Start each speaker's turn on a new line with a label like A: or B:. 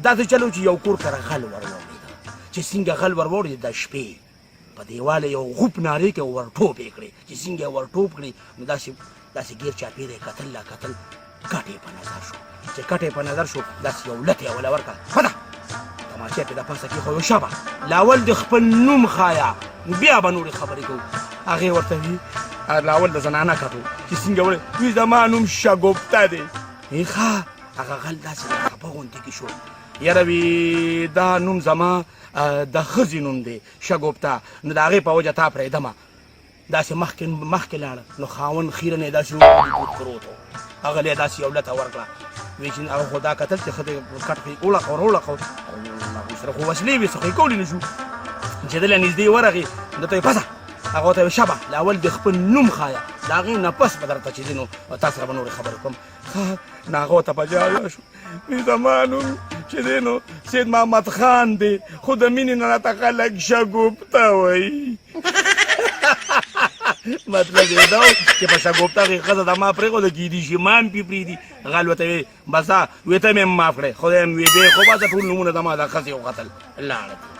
A: داسې چلو چې یو کور ته غل ور واورېده چې څنګه غل ور واورېد د شپې په دیواله یو غوپ نارې کې ور ټوپ یې کړې چې څنګه ور ټوپ کړې نو داسې ګیر چاپېره یې کتل لا کتل کټ یې په نظر شو چې کټ یې په نظر شو داسې یو لت یې وله ورکړه پده تماچه پې د پاسه کېښودو شابه لاول د خپل نوم ښایه بیا به نورې خبرې کوو هغې ورته وي لاول د زنانه کتو چې څنګه وړې وي زما نوم شګوفته دی وی ښه هغه غل داسې خپه غوندې کې شو یاره وي دا نوم زما د ښځې نوم دی شګوفته نو د هغې په وجه تا پرېږدمه داسې مخکې لاړه نو خاوند خیرن یې داسې وکړي پروت و هغه له یې داسې یو لته ورکړه وی چې هغه خو دا کتل چې ښځه کټ خو یې وړقه هغوی سره خو وسلې وې څه خو یې کولی نه شو چې ده له نږدې ورغې ده ته یې پسه هغه ورته ویل شبه لاول د خپل نوم ښایه د هغې نه پس به درته چې دی نو تا سره به نورې خبرې کوم نو هغه ورته په جاله شو وي زما نوم چې دی نو سید محمد خان دی خو د مینې نه راته خلک شګوفته وایي مطلب یې دا و چې په شګوفته کې ښځه زما پرېښوده کېدي شي ما هم پې پرېږدي غل ورته وی بسه وی ته مې هم معاف کړی خدای هم وی دی خو بسه ټول نومونه زما د ښځې وختل لاړه